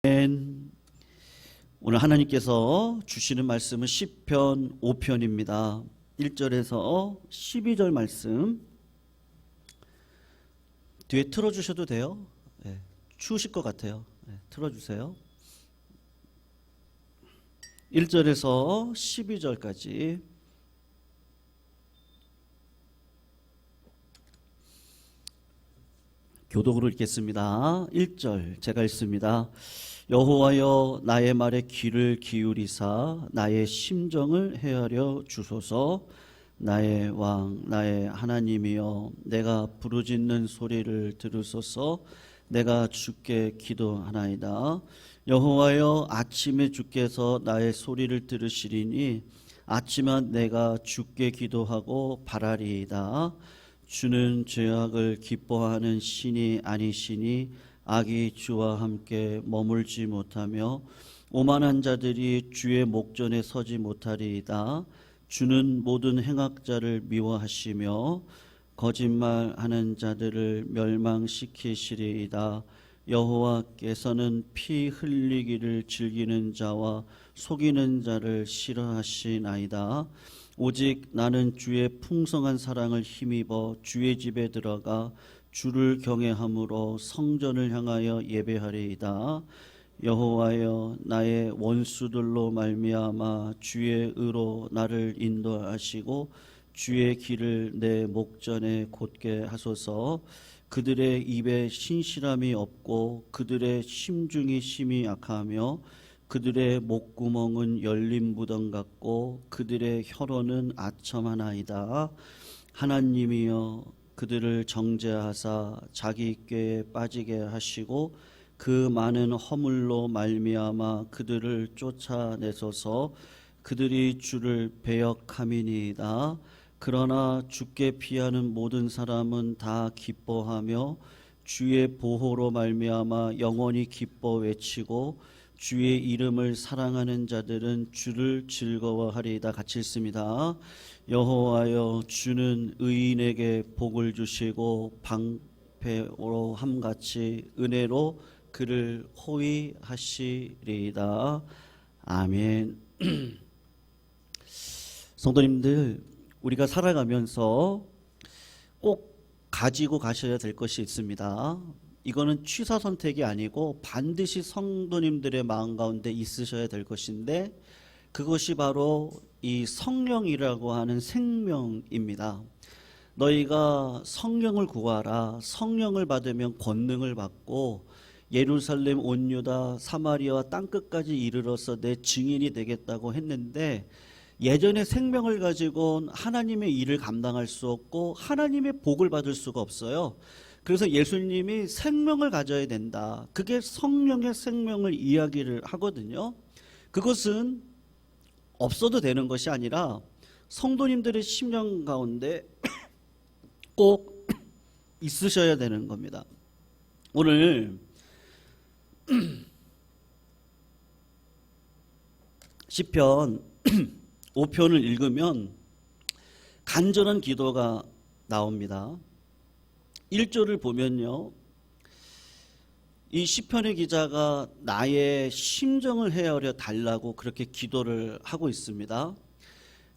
오늘 하나님께서 주시는 말씀은 시편 5편입니다. 1절에서 12절 말씀 뒤에 틀어주셔도 돼요. 네, 추우실 것 같아요. 네, 틀어주세요. 1절에서 12절까지 교독으로 읽겠습니다. 1절 제가 읽습니다. 여호와여 나의 말에 귀를 기울이사 나의 심정을 헤아려 주소서. 나의 왕 나의 하나님이여 내가 부르짖는 소리를 들으소서. 내가 주께 기도하나이다. 여호와여 아침에 주께서 나의 소리를 들으시리니 아침에 내가 주께 기도하고 바라리이다. 주는 죄악을 기뻐하는 신이 아니시니 악이 주와 함께 머물지 못하며 오만한 자들이 주의 목전에 서지 못하리이다. 주는 모든 행악자를 미워하시며 거짓말하는 자들을 멸망시키시리이다. 여호와께서는 피 흘리기를 즐기는 자와 속이는 자를 싫어하시나이다. 오직 나는 주의 풍성한 사랑을 힘입어 주의 집에 들어가 주를 경외함으로 성전을 향하여 예배하리이다. 여호와여 나의 원수들로 말미암아 주의 의로 나를 인도하시고 주의 길을 내 목전에 곧게 하소서. 그들의 입에 신실함이 없고 그들의 심중이 심히 약하며 그들의 목구멍은 열린 무덤 같고 그들의 혀로는 아첨하나이다. 하나님이여 그들을 정죄하사 자기 꾀에 빠지게 하시고 그 많은 허물로 말미암아 그들을 쫓아내소서. 그들이 주를 배역함이니이다. 그러나 주께 피하는 모든 사람은 다 기뻐하며 주의 보호로 말미암아 영원히 기뻐 외치고 주의 이름을 사랑하는 자들은 주를 즐거워하리이다. 같이 읽습니다. 여호와여 주는 의인에게 복을 주시고 방패로 함같이 은혜로 그를 호위하시리이다. 아멘. 성도님들, 우리가 살아가면서 꼭 가지고 가셔야 될 것이 있습니다. 이거는 취사 선택이 아니고 반드시 성도님들의 마음 가운데 있으셔야 될 것인데 그것이 바로 이 성령이라고 하는 생명입니다. 너희가 성령을 구하라. 성령을 받으면 권능을 받고 예루살렘 온 유다 사마리아와 땅끝까지 이르러서 내 증인이 되겠다고 했는데 예전에 생명을 가지고 하나님의 일을 감당할 수 없고 하나님의 복을 받을 수가 없어요. 그래서 예수님이 생명을 가져야 된다. 그게 성령의 생명을 이야기를 하거든요. 그것은 없어도 되는 것이 아니라 성도님들의 심령 가운데 꼭 있으셔야 되는 겁니다. 오늘 시편 5편을 읽으면 간절한 기도가 나옵니다. 1절을 보면요, 이 시편의 기자가 나의 심정을 헤아려 달라고 그렇게 기도를 하고 있습니다.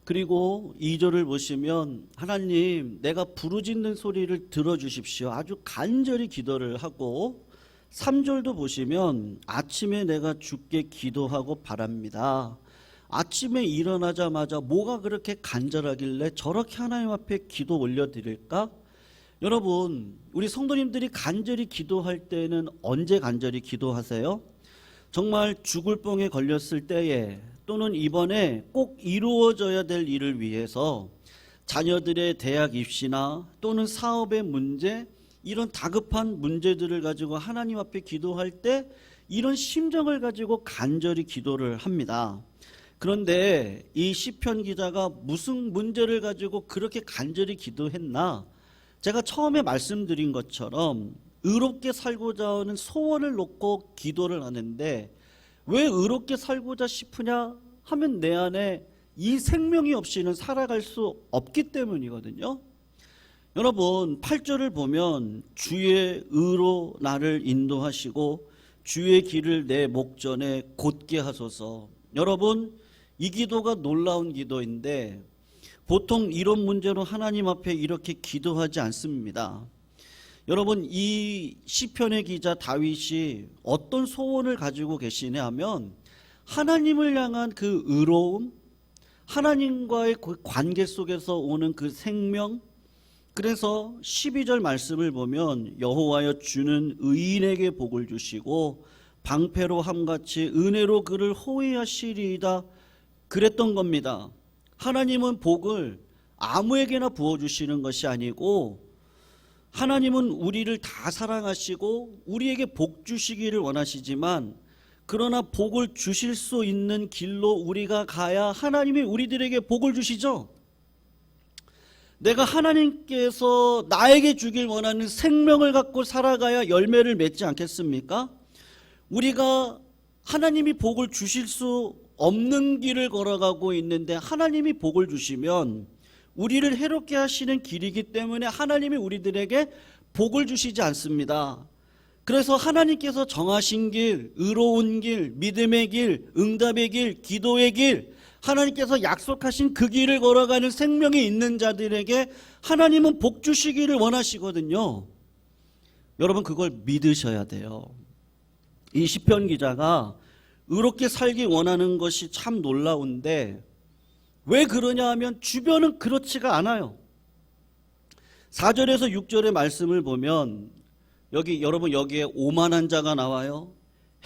그리고 2절을 보시면 하나님 내가 부르짖는 소리를 들어주십시오. 아주 간절히 기도를 하고 3절도 보시면 아침에 내가 주께 기도하고 바랍니다. 아침에 일어나자마자 뭐가 그렇게 간절하길래 저렇게 하나님 앞에 기도 올려드릴까? 여러분, 우리 성도님들이 간절히 기도할 때는 언제 간절히 기도하세요? 정말 죽을 병에 걸렸을 때에 또는 이번에 꼭 이루어져야 될 일을 위해서 자녀들의 대학 입시나 또는 사업의 문제, 이런 다급한 문제들을 가지고 하나님 앞에 기도할 때 이런 심정을 가지고 간절히 기도를 합니다. 그런데 이 시편 기자가 무슨 문제를 가지고 그렇게 간절히 기도했나? 제가 처음에 말씀드린 것처럼 의롭게 살고자 하는 소원을 놓고 기도를 하는데 왜 의롭게 살고자 싶으냐 하면 내 안에 이 생명이 없이는 살아갈 수 없기 때문이거든요. 여러분 8절을 보면 주의 의로 나를 인도하시고 주의 길을 내 목전에 곧게 하소서. 여러분, 이 기도가 놀라운 기도인데 보통 이런 문제로 하나님 앞에 이렇게 기도하지 않습니다. 여러분, 이 시편의 기자 다윗이 어떤 소원을 가지고 계시냐 하면 하나님을 향한 그 의로움, 하나님과의 그 관계 속에서 오는 그 생명. 그래서 12절 말씀을 보면 여호와여 주는 의인에게 복을 주시고 방패로 함같이 은혜로 그를 호위하시리이다 그랬던 겁니다. 하나님은 복을 아무에게나 부어주시는 것이 아니고 하나님은 우리를 다 사랑하시고 우리에게 복 주시기를 원하시지만 그러나 복을 주실 수 있는 길로 우리가 가야 하나님이 우리들에게 복을 주시죠. 내가 하나님께서 나에게 주길 원하는 생명을 갖고 살아가야 열매를 맺지 않겠습니까? 우리가 하나님이 복을 주실 수 없는 길을 걸어가고 있는데 하나님이 복을 주시면 우리를 해롭게 하시는 길이기 때문에 하나님이 우리들에게 복을 주시지 않습니다. 그래서 하나님께서 정하신 길, 의로운 길, 믿음의 길, 응답의 길, 기도의 길, 하나님께서 약속하신 그 길을 걸어가는 생명이 있는 자들에게 하나님은 복 주시기를 원하시거든요. 여러분, 그걸 믿으셔야 돼요. 이 시편 기자가 의롭게 살기 원하는 것이 참 놀라운데 왜 그러냐 하면 주변은 그렇지가 않아요. 4절에서 6절의 말씀을 보면 여러분 여기에 오만한 자가 나와요.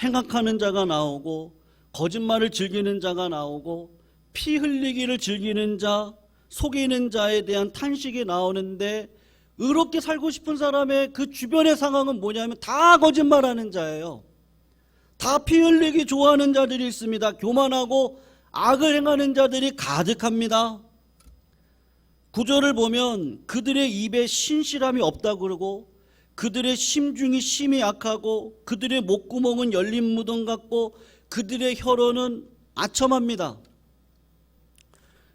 행악하는 자가 나오고 거짓말을 즐기는 자가 나오고 피 흘리기를 즐기는 자, 속이는 자에 대한 탄식이 나오는데 의롭게 살고 싶은 사람의 그 주변의 상황은 뭐냐면 다 거짓말하는 자예요. 다 피 흘리기 좋아하는 자들이 있습니다. 교만하고 악을 행하는 자들이 가득합니다. 9절을 보면 그들의 입에 신실함이 없다고 그러고 그들의 심중이 심히 악하고 그들의 목구멍은 열린 무덤 같고 그들의 혀로는 아첨합니다.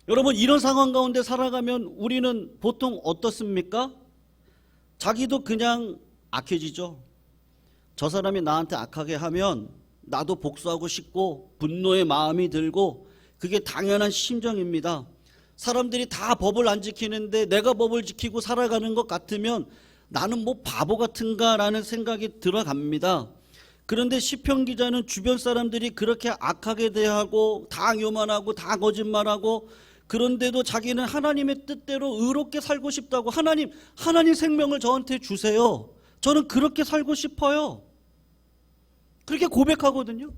여러분, 이런 상황 가운데 살아가면 우리는 보통 어떻습니까? 자기도 그냥 악해지죠. 저 사람이 나한테 악하게 하면 나도 복수하고 싶고 분노의 마음이 들고 그게 당연한 심정입니다. 사람들이 다 법을 안 지키는데 내가 법을 지키고 살아가는 것 같으면 나는 뭐 바보 같은가 라는 생각이 들어갑니다. 그런데 시편 기자는 주변 사람들이 그렇게 악하게 대하고 다 교만하고 다 거짓말하고 그런데도 자기는 하나님의 뜻대로 의롭게 살고 싶다고 하나님 생명을 저한테 주세요. 저는 그렇게 살고 싶어요. 그렇게 고백하거든요.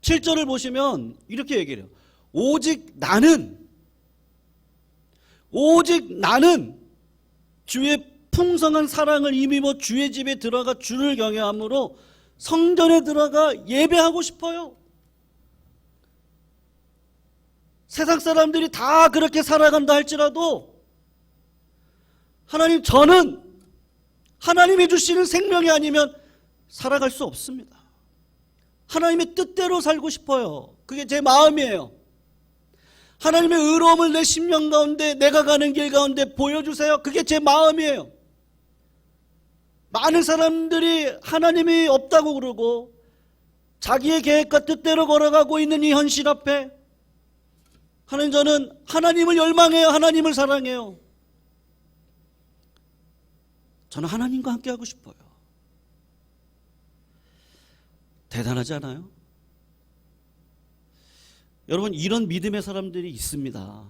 7절을 보시면 이렇게 얘기해요. 오직 나는 주의 풍성한 사랑을 힘입어 주의 집에 들어가 주를 경외함으로 성전에 들어가 예배하고 싶어요. 세상 사람들이 다 그렇게 살아간다 할지라도 하나님, 저는 하나님이 주시는 생명이 아니면 살아갈 수 없습니다. 하나님의 뜻대로 살고 싶어요. 그게 제 마음이에요. 하나님의 의로움을 내 심령 가운데, 내가 가는 길 가운데 보여주세요. 그게 제 마음이에요. 많은 사람들이 하나님이 없다고 그러고 자기의 계획과 뜻대로 걸어가고 있는 이 현실 앞에 하나님, 저는 하나님을 열망해요. 하나님을 사랑해요. 저는 하나님과 함께 하고 싶어요. 대단하지 않아요? 여러분, 이런 믿음의 사람들이 있습니다.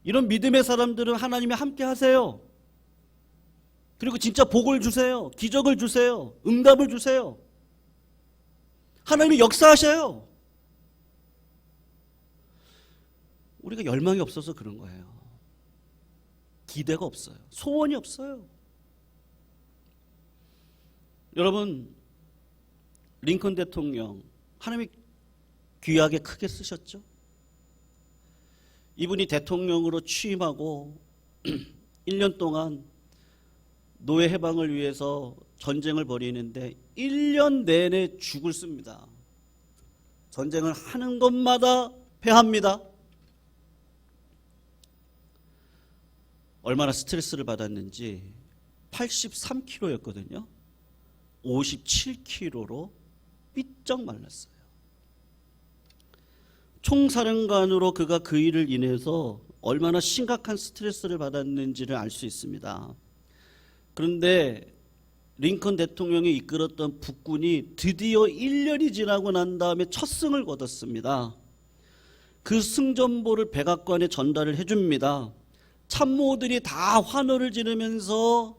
이런 믿음의 사람들은 하나님이 함께 하세요. 그리고 진짜 복을 주세요. 기적을 주세요. 응답을 주세요. 하나님이 역사하셔요. 우리가 열망이 없어서 그런 거예요. 기대가 없어요. 소원이 없어요. 여러분, 링컨 대통령 하나님이 귀하게 크게 쓰셨죠. 이분이 대통령으로 취임하고 1년 동안 노예 해방을 위해서 전쟁을 벌이는데 1년 내내 죽을 씁니다. 전쟁을 하는 것마다 패합니다. 얼마나 스트레스를 받았는지 83kg였거든요. 57kg로 삐쩍 말랐어요. 총사령관으로 그가 그 일을 인해서 얼마나 심각한 스트레스를 받았는지를 알 수 있습니다. 그런데 링컨 대통령이 이끌었던 북군이 드디어 1년이 지나고 난 다음에 첫 승을 거뒀습니다. 그 승전보를 백악관에 전달을 해줍니다. 참모들이 다 환호를 지르면서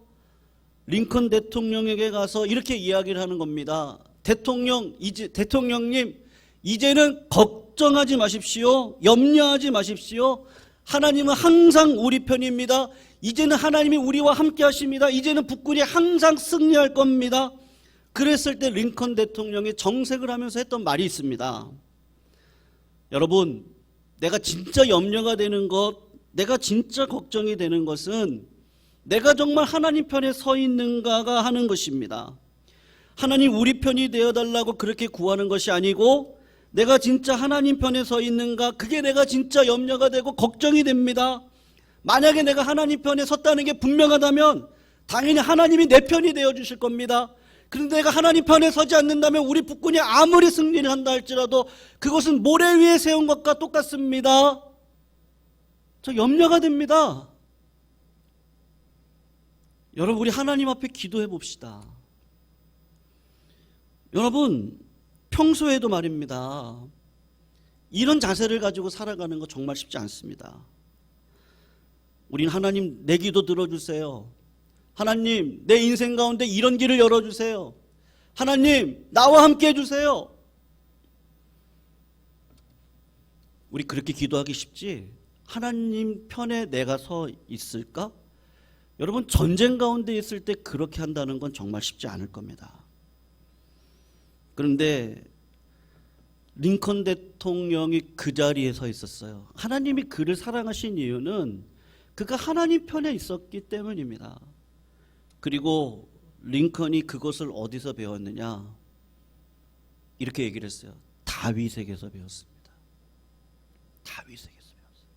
링컨 대통령에게 가서 이렇게 이야기를 하는 겁니다. 대통령님, 이제는 걱정하지 마십시오. 염려하지 마십시오. 하나님은 항상 우리 편입니다. 이제는 하나님이 우리와 함께 하십니다. 이제는 북군이 항상 승리할 겁니다. 그랬을 때 링컨 대통령이 정색을 하면서 했던 말이 있습니다. 여러분, 내가 진짜 염려가 되는 것, 내가 진짜 걱정이 되는 것은 내가 정말 하나님 편에 서 있는가가 하는 것입니다. 하나님 우리 편이 되어달라고 그렇게 구하는 것이 아니고 내가 진짜 하나님 편에 서 있는가, 그게 내가 진짜 염려가 되고 걱정이 됩니다. 만약에 내가 하나님 편에 섰다는 게 분명하다면 당연히 하나님이 내 편이 되어주실 겁니다. 그런데 내가 하나님 편에 서지 않는다면 우리 북군이 아무리 승리를 한다 할지라도 그것은 모래 위에 세운 것과 똑같습니다. 저 염려가 됩니다. 여러분, 우리 하나님 앞에 기도해 봅시다. 여러분, 평소에도 말입니다. 이런 자세를 가지고 살아가는 거 정말 쉽지 않습니다. 우린 하나님, 내 기도 들어주세요. 하나님, 내 인생 가운데 이런 길을 열어주세요. 하나님, 나와 함께 해주세요. 우리 그렇게 기도하기 쉽지? 하나님 편에 내가 서 있을까? 여러분, 전쟁 가운데 있을 때 그렇게 한다는 건 정말 쉽지 않을 겁니다. 그런데 링컨 대통령이 그 자리에 서 있었어요. 하나님이 그를 사랑하신 이유는 그가 하나님 편에 있었기 때문입니다. 그리고 링컨이 그것을 어디서 배웠느냐? 이렇게 얘기를 했어요. 다윗에게서 배웠습니다. 다윗에게서 배웠어요.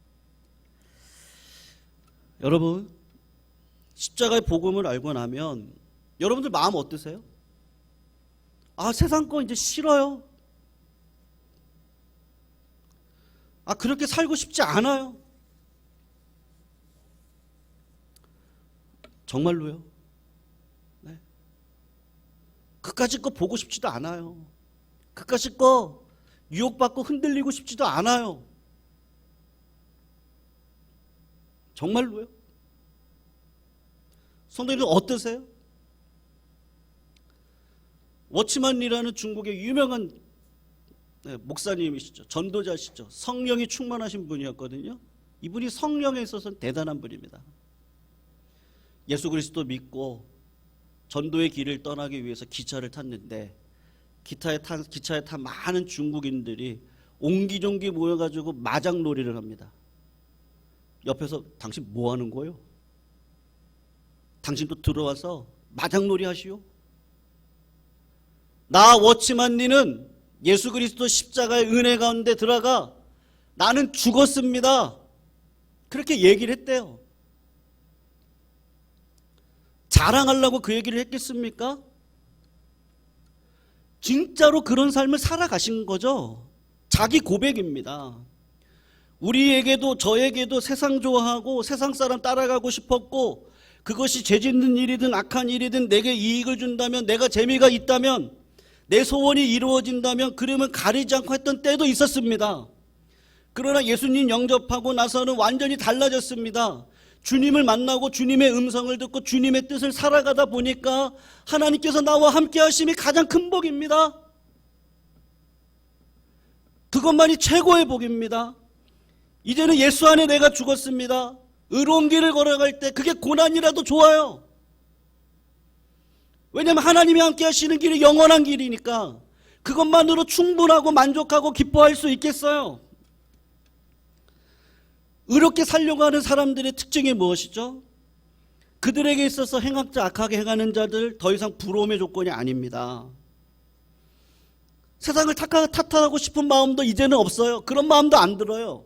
여러분, 십자가의 복음을 알고 나면 여러분들 마음 어떠세요? 아, 세상 거 이제 싫어요. 아, 그렇게 살고 싶지 않아요. 정말로요? 네. 그까짓 거 보고 싶지도 않아요. 그까짓 거 유혹받고 흔들리고 싶지도 않아요. 정말로요? 성도님들 어떠세요? 워치만이라는 중국의 유명한 목사님이시죠. 전도자시죠. 성령이 충만하신 분이었거든요. 이분이 성령에 있어서는 대단한 분입니다. 예수 그리스도 믿고 전도의 길을 떠나기 위해서 기차를 탔는데 기차에 탄 많은 중국인들이 옹기종기 모여가지고 마장놀이를 합니다. 옆에서 당신 뭐 하는 거요? 당신도 들어와서 마장놀이 하시오? 나 워치만니는 예수 그리스도 십자가의 은혜 가운데 들어가 나는 죽었습니다. 그렇게 얘기를 했대요. 자랑하려고 그 얘기를 했겠습니까? 진짜로 그런 삶을 살아가신 거죠. 자기 고백입니다. 우리에게도 저에게도 세상 좋아하고 세상 사람 따라가고 싶었고 그것이 죄 짓는 일이든 악한 일이든 내게 이익을 준다면 내가 재미가 있다면 내 소원이 이루어진다면 그러면 가리지 않고 했던 때도 있었습니다. 그러나 예수님 영접하고 나서는 완전히 달라졌습니다. 주님을 만나고 주님의 음성을 듣고 주님의 뜻을 살아가다 보니까 하나님께서 나와 함께 하심이 가장 큰 복입니다. 그것만이 최고의 복입니다. 이제는 예수 안에 내가 죽었습니다. 의로운 길을 걸어갈 때 그게 고난이라도 좋아요. 왜냐하면 하나님이 함께 하시는 길이 영원한 길이니까 그것만으로 충분하고 만족하고 기뻐할 수 있겠어요. 의롭게 살려고 하는 사람들의 특징이 무엇이죠? 그들에게 있어서 행악자 악하게 행하는 자들 더 이상 부러움의 조건이 아닙니다. 세상을 탓하고 싶은 마음도 이제는 없어요. 그런 마음도 안 들어요.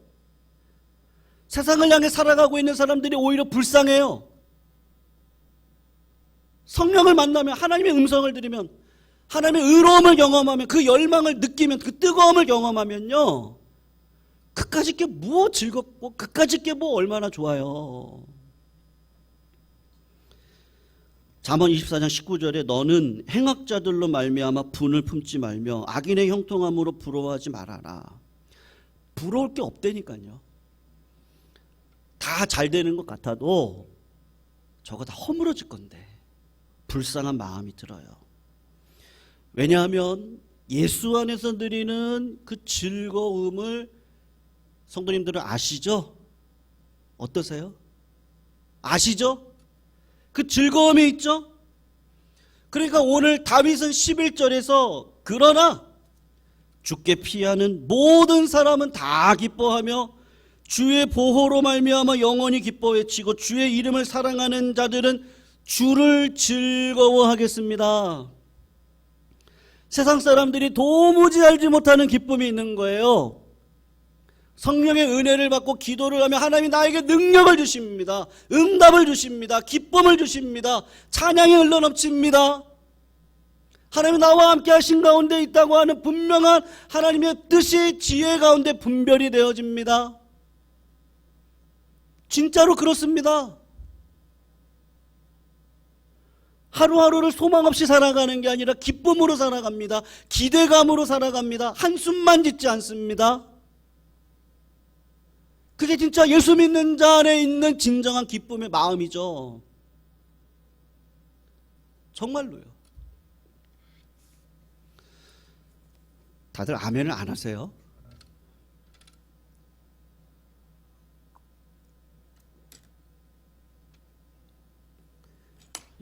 세상을 향해 살아가고 있는 사람들이 오히려 불쌍해요. 성령을 만나면, 하나님의 음성을 들으면, 하나님의 의로움을 경험하면, 그 열망을 느끼면, 그 뜨거움을 경험하면요, 그까짓 게 뭐 즐겁고 그까짓 게 뭐 얼마나 좋아요. 잠언 24장 19절에 너는 행악자들로 말미암아 분을 품지 말며 악인의 형통함으로 부러워하지 말아라. 부러울 게 없다니까요. 다 잘 되는 것 같아도 저거 다 허물어질 건데 불쌍한 마음이 들어요. 왜냐하면 예수 안에서 누리는 그 즐거움을 성도님들은 아시죠? 어떠세요? 아시죠? 그 즐거움이 있죠? 그러니까 오늘 다윗은 11절에서 그러나 주께 피하는 모든 사람은 다 기뻐하며 주의 보호로 말미암아 영원히 기뻐 외치고 주의 이름을 사랑하는 자들은 주를 즐거워하겠습니다. 세상 사람들이 도무지 알지 못하는 기쁨이 있는 거예요. 성령의 은혜를 받고 기도를 하면 하나님이 나에게 능력을 주십니다. 응답을 주십니다. 기쁨을 주십니다. 찬양이 흘러넘칩니다. 하나님이 나와 함께 하신 가운데 있다고 하는 분명한 하나님의 뜻이 지혜 가운데 분별이 되어집니다. 진짜로 그렇습니다. 하루하루를 소망 없이 살아가는 게 아니라 기쁨으로 살아갑니다. 기대감으로 살아갑니다. 한숨만 짓지 않습니다. 그게 진짜 예수 믿는 자 안에 있는 진정한 기쁨의 마음이죠. 정말로요. 다들 아멘을 안 하세요?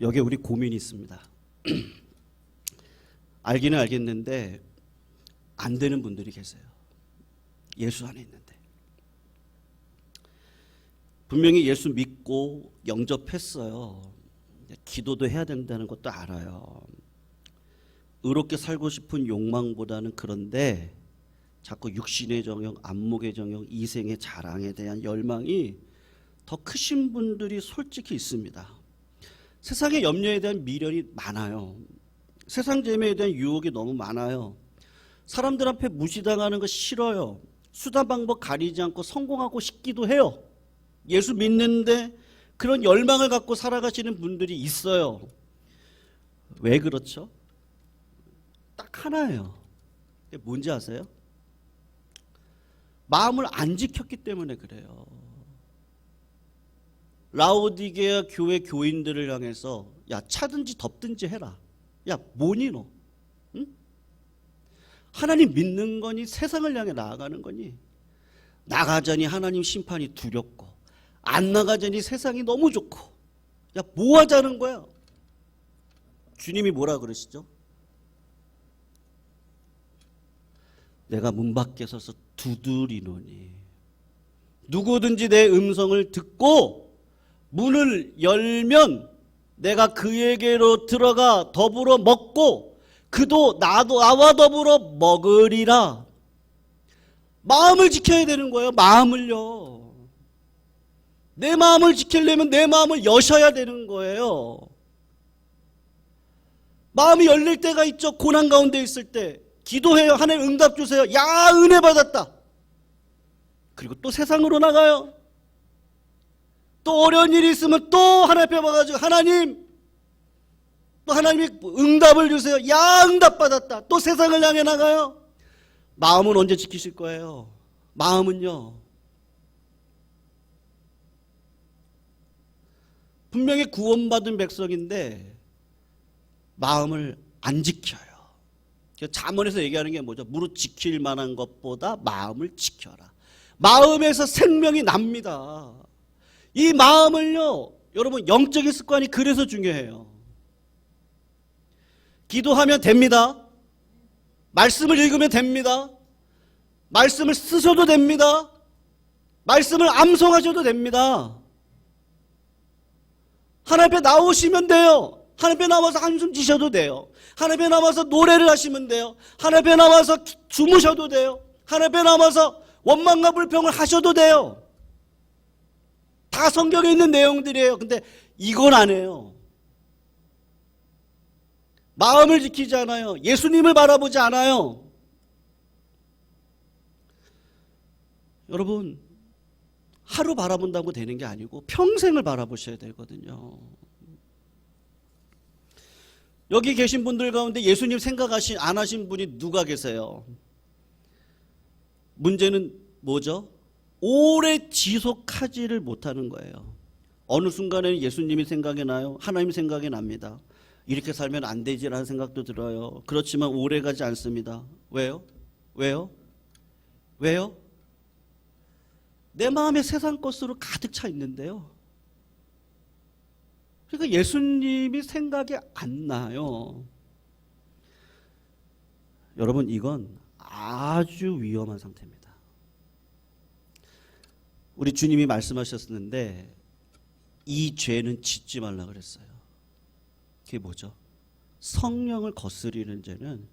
여기에 우리 고민이 있습니다. 알기는 알겠는데 안 되는 분들이 계세요. 예수 안에 있는데. 분명히 예수 믿고 영접했어요. 기도도 해야 된다는 것도 알아요. 의롭게 살고 싶은 욕망보다는 그런데 자꾸 육신의 정욕, 안목의 정욕, 이생의 자랑에 대한 열망이 더 크신 분들이 솔직히 있습니다. 세상의 염려에 대한 미련이 많아요. 세상 재미에 대한 유혹이 너무 많아요. 사람들 앞에 무시당하는 거 싫어요. 수단 방법 가리지 않고 성공하고 싶기도 해요. 예수 믿는데 그런 열망을 갖고 살아가시는 분들이 있어요. 왜 그렇죠? 딱 하나예요. 뭔지 아세요? 마음을 안 지켰기 때문에 그래요. 라오디게아 교회 교인들을 향해서 야 차든지 덥든지 해라. 야 뭐니 너? 응? 하나님 믿는 거니 세상을 향해 나아가는 거니? 나가자니 하나님 심판이 두렵고 안 나가자니 세상이 너무 좋고 야 뭐 하자는 거야? 주님이 뭐라 그러시죠? 내가 문 밖에 서서 두드리노니 누구든지 내 음성을 듣고 문을 열면 내가 그에게로 들어가 더불어 먹고 그도 나도 나와 더불어 먹으리라. 마음을 지켜야 되는 거예요. 마음을요. 내 마음을 지키려면 내 마음을 여셔야 되는 거예요. 마음이 열릴 때가 있죠. 고난 가운데 있을 때 기도해요. 하나님 응답 주세요. 야 은혜 받았다. 그리고 또 세상으로 나가요. 또 어려운 일이 있으면 또 하나님 앞에 와가지고 하나님 또 하나님이 응답을 주세요. 야 응답 받았다. 또 세상을 향해 나가요. 마음은 언제 지키실 거예요? 마음은요. 분명히 구원받은 백성인데 마음을 안 지켜요. 잠언에서 얘기하는 게 뭐죠? 무릇 지킬 만한 것보다 마음을 지켜라. 마음에서 생명이 납니다. 이 마음을요, 여러분 영적인 습관이 그래서 중요해요. 기도하면 됩니다. 말씀을 읽으면 됩니다. 말씀을 쓰셔도 됩니다. 말씀을 암송하셔도 됩니다. 하나님 앞에 나오시면 돼요. 하나님 앞에 나와서 한숨 지셔도 돼요. 하나님 앞에 나와서 노래를 하시면 돼요. 하나님 앞에 나와서 주무셔도 돼요. 하나님 앞에 나와서 원망과 불평을 하셔도 돼요. 다 성경에 있는 내용들이에요. 근데 이건 안 해요. 마음을 지키지 않아요. 예수님을 바라보지 않아요. 여러분, 하루 바라본다고 되는 게 아니고 평생을 바라보셔야 되거든요. 여기 계신 분들 가운데 예수님 생각 안 하신 분이 누가 계세요? 문제는 뭐죠? 오래 지속하지를 못하는 거예요. 어느 순간에는 예수님이 생각이 나요. 하나님 생각이 납니다. 이렇게 살면 안 되지라는 생각도 들어요. 그렇지만 오래 가지 않습니다. 왜요? 왜요? 왜요? 내 마음에 세상 것으로 가득 차 있는데요. 그러니까 예수님이 생각이 안 나요. 여러분, 이건 아주 위험한 상태입니다. 우리 주님이 말씀하셨는데 이 죄는 짓지 말라 그랬어요. 그게 뭐죠? 성령을 거스리는 죄는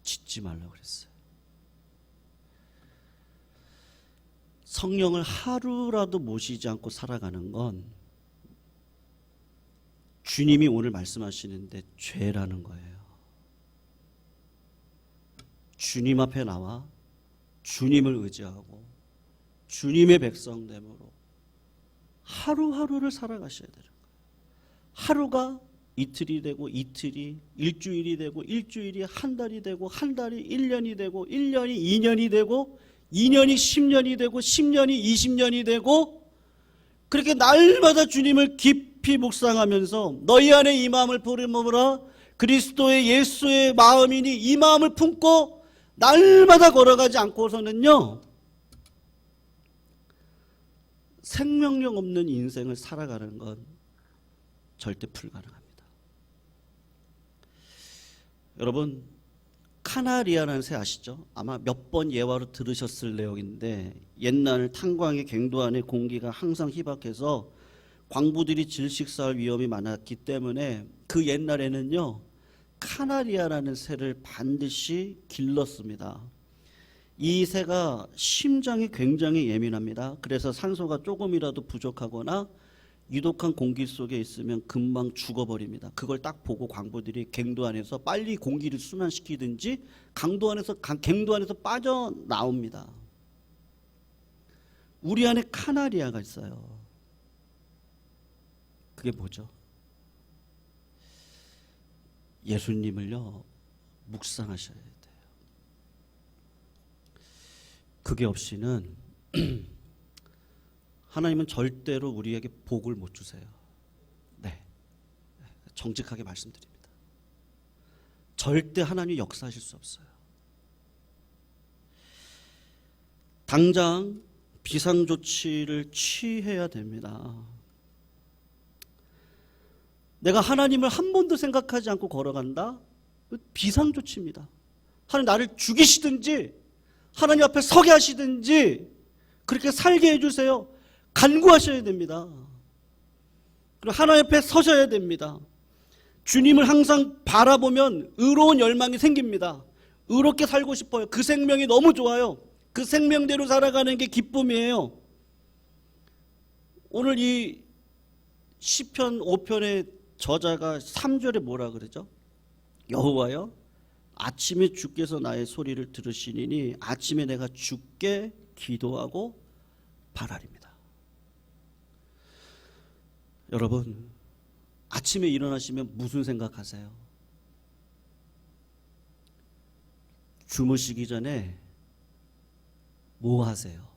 짓지 말라 그랬어요. 성령을 하루라도 모시지 않고 살아가는 건 주님이 오늘 말씀하시는데 죄라는 거예요. 주님 앞에 나와 주님을 의지하고 주님의 백성됨으로 하루하루를 살아가셔야 되는 거예요. 하루가 이틀이 되고 이틀이 일주일이 되고 일주일이 한 달이 되고 한 달이 1년이 되고 1년이 2년이 되고 2년이 10년이 되고 10년이 20년이 되고 그렇게 날마다 주님을 깊이 묵상하면서 너희 안에 이 마음을 품으라 그리스도의 예수의 마음이니 이 마음을 품고 날마다 걸어가지 않고서는요 생명력 없는 인생을 살아가는 건 절대 불가능합니다. 여러분, 카나리아라는 새 아시죠? 아마 몇 번 예화로 들으셨을 내용인데 옛날 탄광의 갱도 안에 공기가 항상 희박해서 광부들이 질식사할 위험이 많았기 때문에 그 옛날에는요 카나리아라는 새를 반드시 길렀습니다. 이 새가 심장이 굉장히 예민합니다. 그래서 산소가 조금이라도 부족하거나 유독한 공기 속에 있으면 금방 죽어버립니다. 그걸 딱 보고 광부들이 갱도 안에서 빨리 공기를 순환시키든지 갱도 안에서 빠져나옵니다. 우리 안에 카나리아가 있어요. 그게 뭐죠? 예수님을요 묵상하셔야 돼요. 그게 없이는 하나님은 절대로 우리에게 복을 못 주세요. 네, 정직하게 말씀드립니다. 절대 하나님이 역사하실 수 없어요. 당장 비상조치를 취해야 됩니다. 내가 하나님을 한 번도 생각하지 않고 걸어간다? 비상조치입니다. 하나님 나를 죽이시든지 하나님 앞에 서게 하시든지 그렇게 살게 해주세요. 간구하셔야 됩니다. 그리고 하나님 앞에 서셔야 됩니다. 주님을 항상 바라보면 의로운 열망이 생깁니다. 의롭게 살고 싶어요. 그 생명이 너무 좋아요. 그 생명대로 살아가는 게 기쁨이에요. 오늘 이 시편 5편의 저자가 3절에 뭐라 그러죠? 여호와여 아침에 주께서 나의 소리를 들으시니 아침에 내가 주께 기도하고 바라립니다. 여러분, 아침에 일어나시면 무슨 생각하세요? 주무시기 전에 뭐 하세요?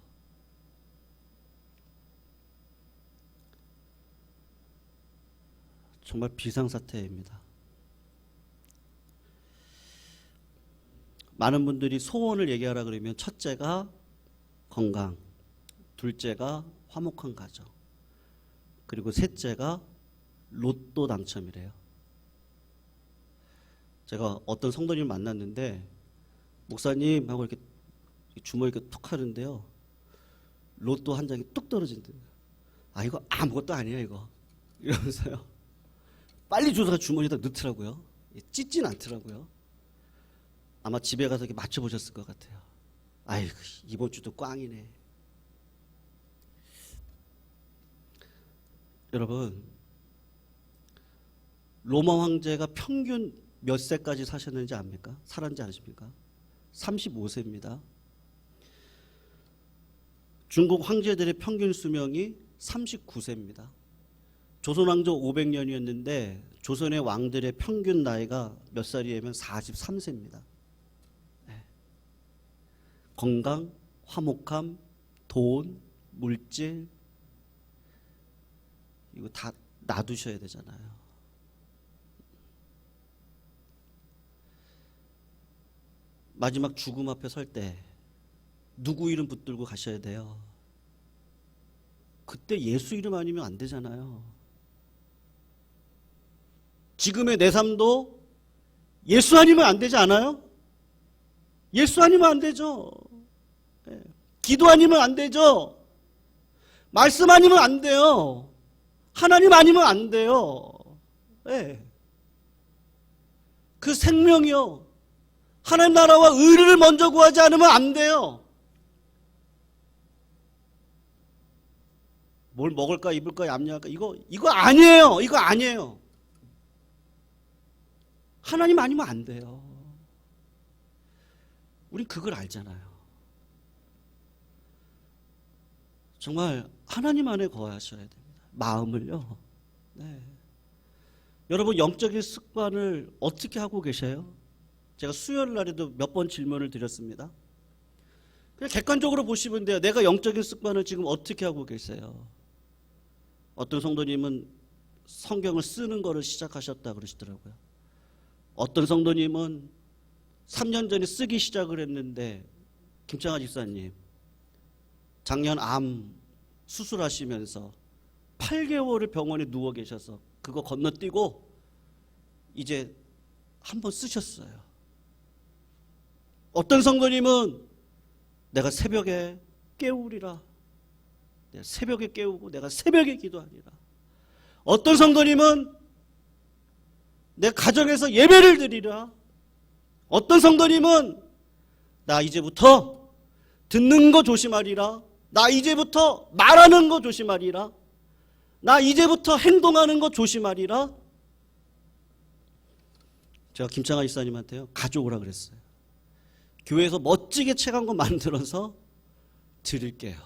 정말 비상사태입니다. 많은 분들이 소원을 얘기하라 그러면 첫째가 건강, 둘째가 화목한 가정, 그리고 셋째가 로또 당첨이래요. 제가 어떤 성도님을 만났는데 목사님 하고 이렇게 주머니 이렇게 툭 하는데요. 로또 한 장이 뚝 떨어진대요. 아 이거 아무것도 아니야 이거. 이러면서요. 빨리 주워서 주머니에다 넣더라고요. 찢진 않더라고요. 아마 집에 가서 이렇게 맞춰보셨을 것 같아요. 아이고 이번 주도 꽝이네. 여러분, 로마 황제가 평균 몇 세까지 사셨는지 압니까? 살았는지 아십니까? 35세입니다. 중국 황제들의 평균 수명이 39세입니다. 조선 왕조 500년이었는데 조선의 왕들의 평균 나이가 몇 살이냐면 43세입니다. 네. 건강, 화목함, 돈, 물질 이거 다 놔두셔야 되잖아요. 마지막 죽음 앞에 설 때 누구 이름 붙들고 가셔야 돼요. 그때 예수 이름 아니면 안 되잖아요. 지금의 내 삶도 예수 아니면 안 되지 않아요? 예수 아니면 안 되죠. 기도 아니면 안 되죠. 말씀 아니면 안 돼요. 하나님 아니면 안 돼요. 그 생명이요. 하나님 나라와 의를 먼저 구하지 않으면 안 돼요. 뭘 먹을까 입을까 얌얌할까 이거 아니에요. 이거 아니에요. 하나님 아니면 안 돼요. 우린 그걸 알잖아요. 정말 하나님 안에 거하셔야 됩니다. 마음을요. 네. 여러분 영적인 습관을 어떻게 하고 계세요? 제가 수요일 날에도 몇 번 질문을 드렸습니다. 그냥 객관적으로 보시면 돼요. 내가 영적인 습관을 지금 어떻게 하고 계세요? 어떤 성도님은 성경을 쓰는 거를 시작하셨다 그러시더라고요. 어떤 성도님은 3년 전에 쓰기 시작을 했는데 김창하 집사님 작년 암 수술하시면서 8개월을 병원에 누워 계셔서 그거 건너뛰고 이제 한번 쓰셨어요. 어떤 성도님은 내가 새벽에 깨우리라. 내가 새벽에 깨우고 내가 새벽에 기도하리라. 어떤 성도님은 내 가정에서 예배를 드리라. 어떤 성도님은 나 이제부터 듣는 거 조심하리라. 나 이제부터 말하는 거 조심하리라. 나 이제부터 행동하는 거 조심하리라. 제가 김창하 이사님한테요 가져오라 그랬어요. 교회에서 멋지게 책 한 권 만들어서 드릴게요.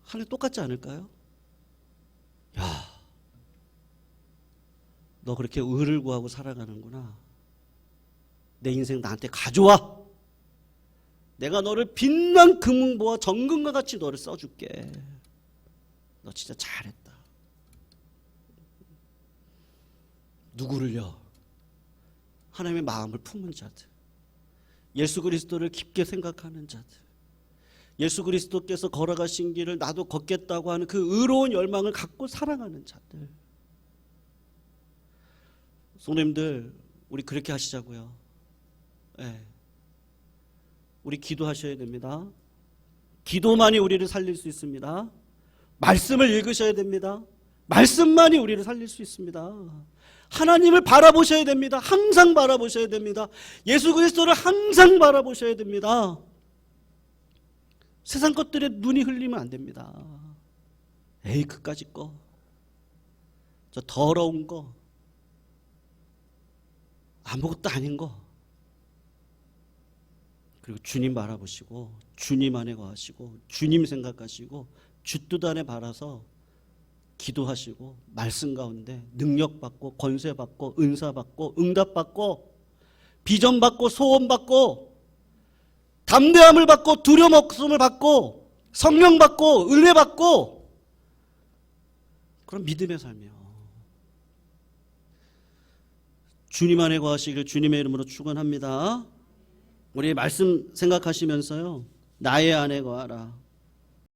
하늘 똑같지 않을까요? 야, 너 그렇게 의를 구하고 살아가는구나. 내 인생 나한테 가져와. 내가 너를 빛난 금은보와 정금과 같이 너를 써줄게. 너 진짜 잘했다. 누구를요? 하나님의 마음을 품은 자들, 예수 그리스도를 깊게 생각하는 자들, 예수 그리스도께서 걸어가신 길을 나도 걷겠다고 하는 그 의로운 열망을 갖고 사랑하는 자들. 성도님들, 우리 그렇게 하시자고요. 우리 기도하셔야 됩니다. 기도만이 우리를 살릴 수 있습니다. 말씀을 읽으셔야 됩니다. 말씀만이 우리를 살릴 수 있습니다. 하나님을 바라보셔야 됩니다. 항상 바라보셔야 됩니다. 예수 그리스도를 항상 바라보셔야 됩니다. 세상 것들에 눈이 흘리면 안 됩니다. 에이 그까짓 거, 저 더러운 거, 아무것도 아닌 거, 그리고 주님 바라보시고 주님 안에 거하시고 주님 생각하시고 주 뜻 안에 바라서 기도하시고 말씀 가운데 능력받고 권세받고 은사받고 응답받고 비전받고 소원받고 담대함을 받고 두려움 없음을 받고 성령 받고 은혜 받고 그런 믿음의 삶이요. 주님 안에 거하시길 주님의 이름으로 축원합니다. 우리 말씀 생각하시면서요. 나의 안에 거하라.